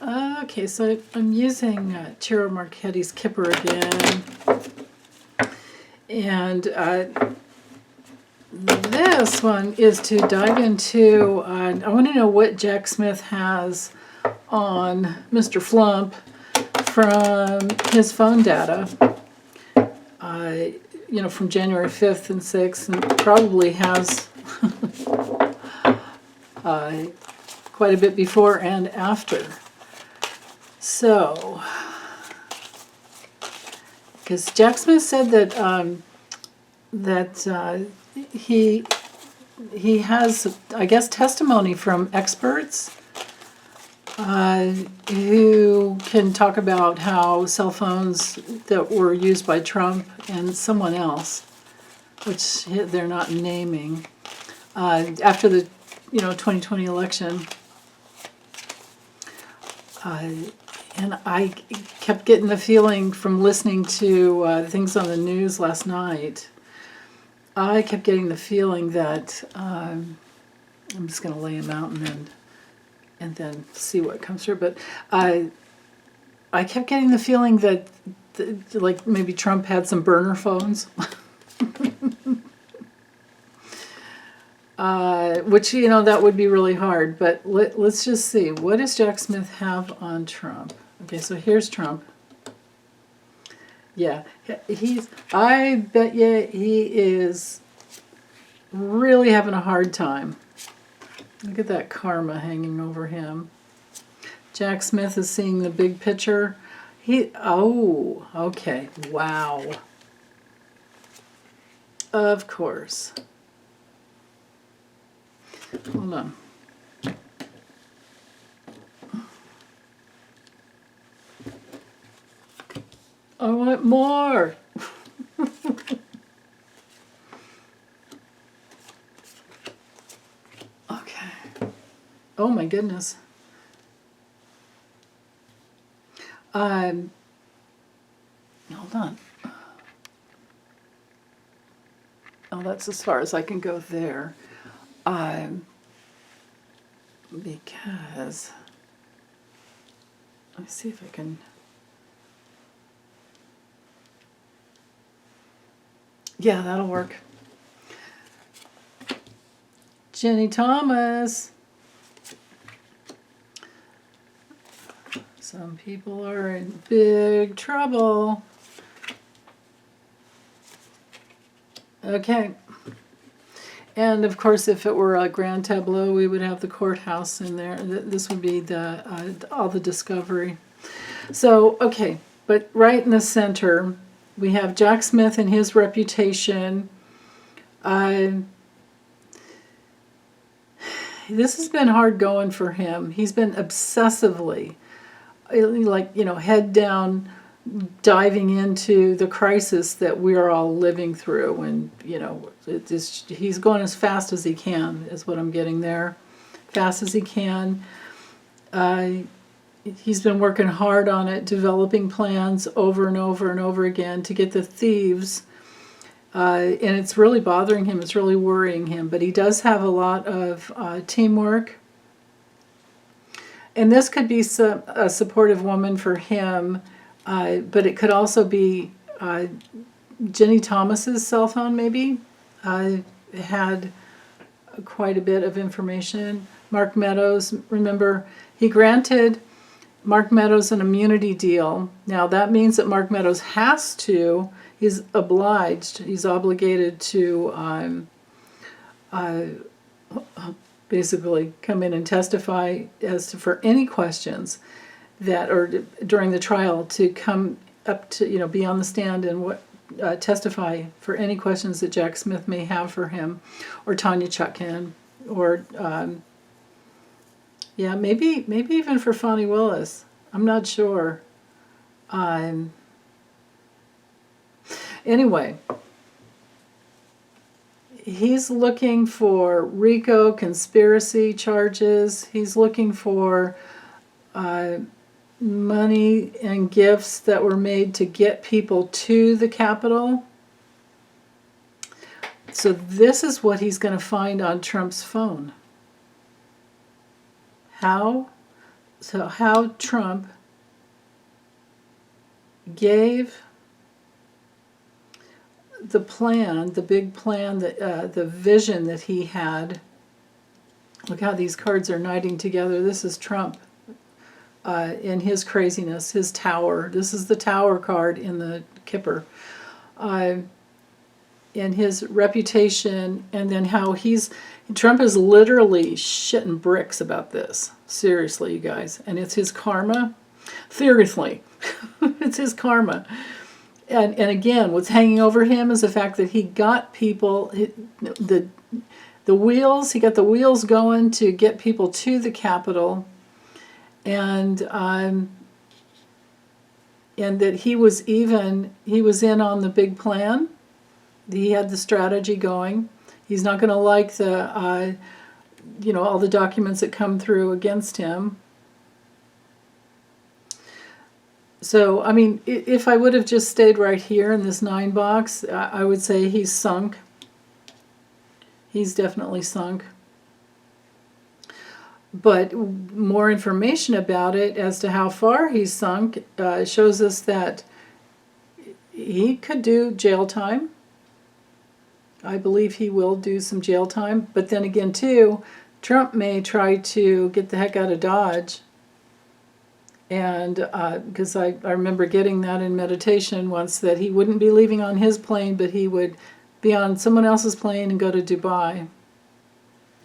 Okay, so I'm using Tiro Marchetti's Kipper again. And this one is to dive into, I want to know what Jack Smith has on Mr. Flump from his phone data. From January 5th and 6th, and probably has quite a bit before and after. So, because Jack Smith said that he has, I guess, testimony from experts who can talk about how cell phones that were used by Trump and someone else, which they're not naming, after the 2020 election. And I kept getting the feeling from listening to things on the news last night, I kept getting the feeling that I'm just going to lay him out and then see what comes through. But I kept getting the feeling that like maybe Trump had some burner phones, which that would be really hard. But let's just see, what does Jack Smith have on Trump? Okay, so here's Trump. Yeah, I bet you he is really having a hard time. Look at that karma hanging over him. Jack Smith is seeing the big picture. Okay, wow. Of course. Hold on. I want more. Okay. Oh my goodness. Hold on. Oh, that's as far as I can go there. Because let me see if I can. Yeah, that'll work. Jenny Thomas. Some people are in big trouble. Okay. And of course, if it were a grand tableau, we would have the courthouse in there. This would be all the discovery. So, okay, but right in the center, we have Jack Smith and his reputation. This has been hard going for him. He's been obsessively, head down, diving into the crisis that we're all living through. And, he's going as fast as he can, is what I'm getting there. Fast as he can. He's been working hard on it, developing plans over and over and over again to get the thieves. And it's really bothering him. It's really worrying him. But he does have a lot of teamwork. And this could be a supportive woman for him. But it could also be Jenny Thomas's cell phone, maybe. Had quite a bit of information. Mark Meadows, remember, he granted Mark Meadows an immunity deal. Now that means that Mark Meadows he's obliged, he's obligated to basically come in and testify for any questions or during the trial, to come up to, be on the stand and testify for any questions that Jack Smith may have for him, or Tanya Chutkan, or maybe even for Fani Willis. I'm not sure. Anyway, he's looking for RICO conspiracy charges. He's looking for money and gifts that were made to get people to the Capitol. So this is what he's going to find on Trump's phone. How? So how Trump gave the plan, the big plan, the vision that he had. Look how these cards are knighting together. This is Trump in his craziness, his tower. This is the tower card in the Kipper. In his reputation, and then how Trump is literally shitting bricks about this. Seriously, you guys. And it's his karma. Seriously. It's his karma. And again, what's hanging over him is the fact that he got people, the wheels, he got the wheels going to get people to the Capitol, and that he was in on the big plan. He had the strategy going. He's not going to like the, all the documents that come through against him. So, I mean, if I would have just stayed right here in this 9 box, I would say he's sunk. He's definitely sunk. But more information about it as to how far he's sunk shows us that he could do jail time. I believe he will do some jail time. But then again, too, Trump may try to get the heck out of Dodge. And because I remember getting that in meditation once, that he wouldn't be leaving on his plane, but he would be on someone else's plane and go to Dubai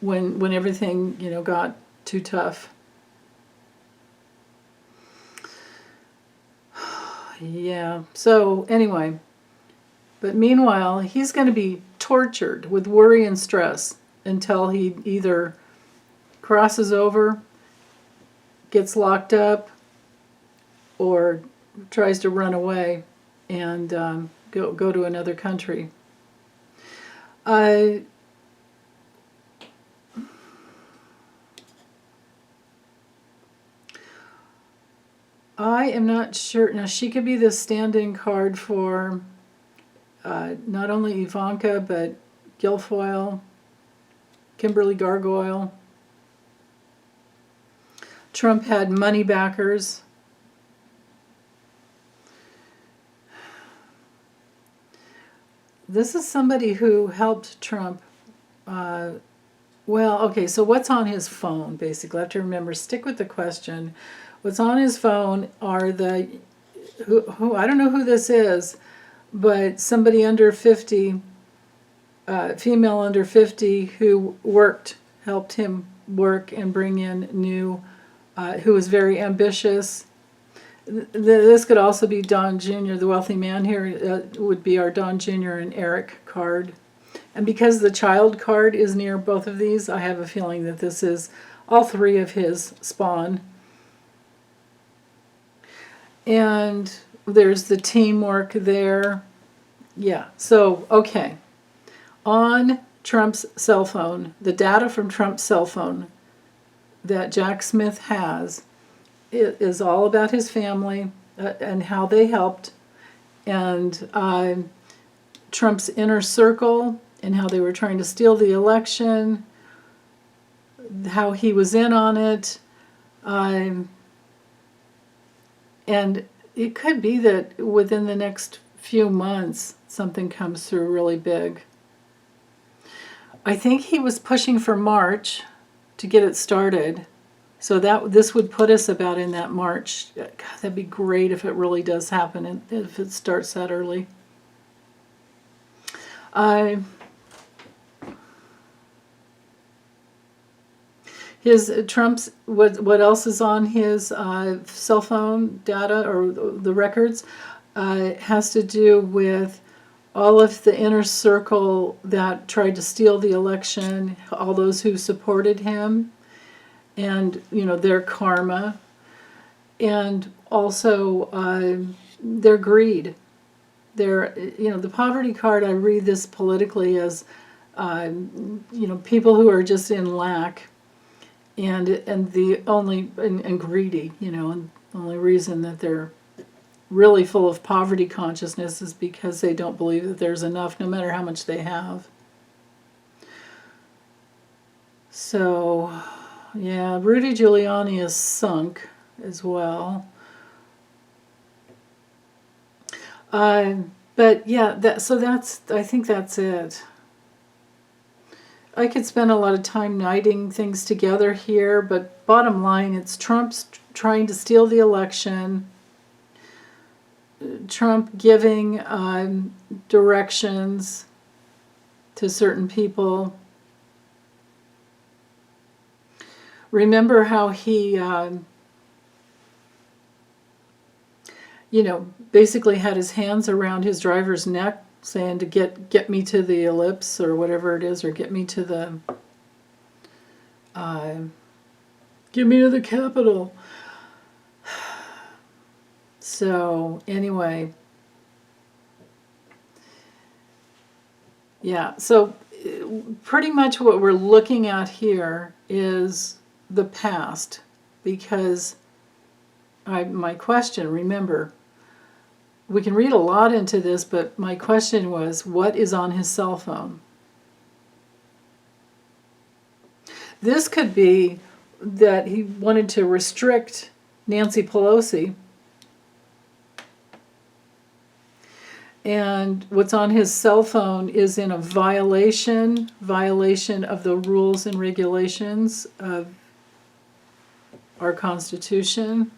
when everything, got too tough. Yeah, so anyway, but meanwhile, he's going to be tortured with worry and stress until he either crosses over, gets locked up, or tries to run away and go to another country. I am not sure. Now, she could be the stand-in card for not only Ivanka, but Guilfoyle, Kimberly Gargoyle. Trump had money backers. This is somebody who helped Trump. Okay, so what's on his phone, basically? I have to remember, stick with the question. What's on his phone are who I don't know who this is, but somebody under 50, female under 50, who helped him work and bring in new, who was very ambitious. This could also be Don Jr., the wealthy man here would be our Don Jr. and Eric card. And because the child card is near both of these, I have a feeling that this is all 3 of his spawn. And there's the teamwork there. Yeah, so, okay. On Trump's cell phone, the data from Trump's cell phone that Jack Smith has, it is all about his family and how they helped, and Trump's inner circle and how they were trying to steal the election, how he was in on it, and it could be that within the next few months something comes through really big. I think he was pushing for March to get it started. So this would put us about in that March. God, that'd be great if it really does happen and if it starts that early. Trump's what else is on his cell phone data or the records has to do with all of the inner circle that tried to steal the election, all those who supported him, and their karma, and also their greed. The poverty card, I read this politically as people who are just in lack, and the only and greedy, and the only reason that they're really full of poverty consciousness is because they don't believe that there's enough, no matter how much they have. So Yeah, Rudy Giuliani is sunk as well. But yeah, I think that's it. I could spend a lot of time knighting things together here, but bottom line, it's Trump's trying to steal the election. Trump giving directions to certain people. Remember how he, basically had his hands around his driver's neck, saying to get me to the ellipse or whatever it is, or get me to the Capitol. So anyway, yeah. So pretty much what we're looking at here is the past, because my question, remember, we can read a lot into this, but my question was, what is on his cell phone? This could be that he wanted to restrict Nancy Pelosi, and what's on his cell phone is in a violation of the rules and regulations of our Constitution.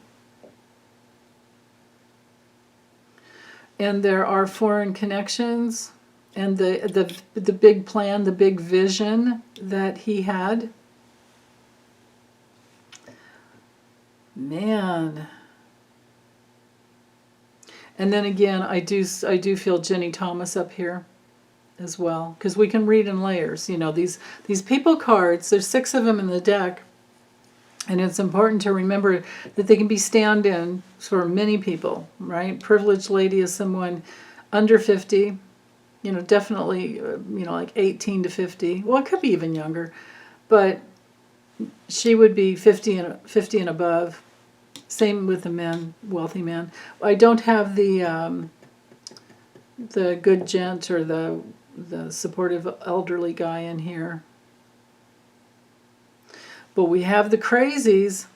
And there are foreign connections, and the big plan, the big vision that he had. Man. And then again, I do feel Jenny Thomas up here as well, because we can read in layers. These people cards, there's 6 of them in the deck, and it's important to remember that they can be stand-in for many people, right? Privileged lady is someone under 50, definitely, like 18 to 50. Well, it could be even younger, but she would be 50 and above. Same with the men, wealthy men. I don't have the good gent or the supportive elderly guy in here. But we have the crazies.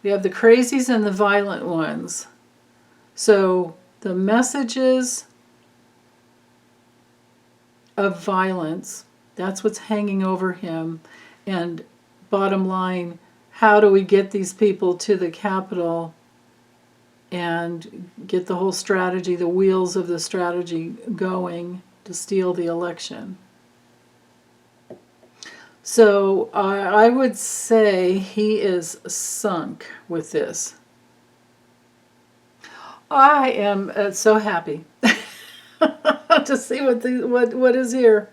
We have the crazies and the violent ones. So the messages of violence, that's what's hanging over him. And bottom line, how do we get these people to the Capitol and get the whole strategy, the wheels of the strategy going to steal the election? So I would say he is sunk with this. I am so happy to see what is here.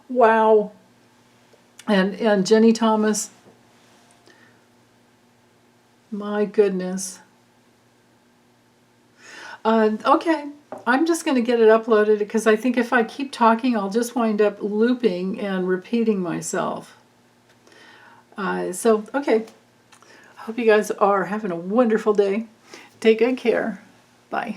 Wow. And Jenny Thomas, my goodness. Okay, I'm just going to get it uploaded, because I think if I keep talking, I'll just wind up looping and repeating myself. Okay. I hope you guys are having a wonderful day. Take good care. Bye.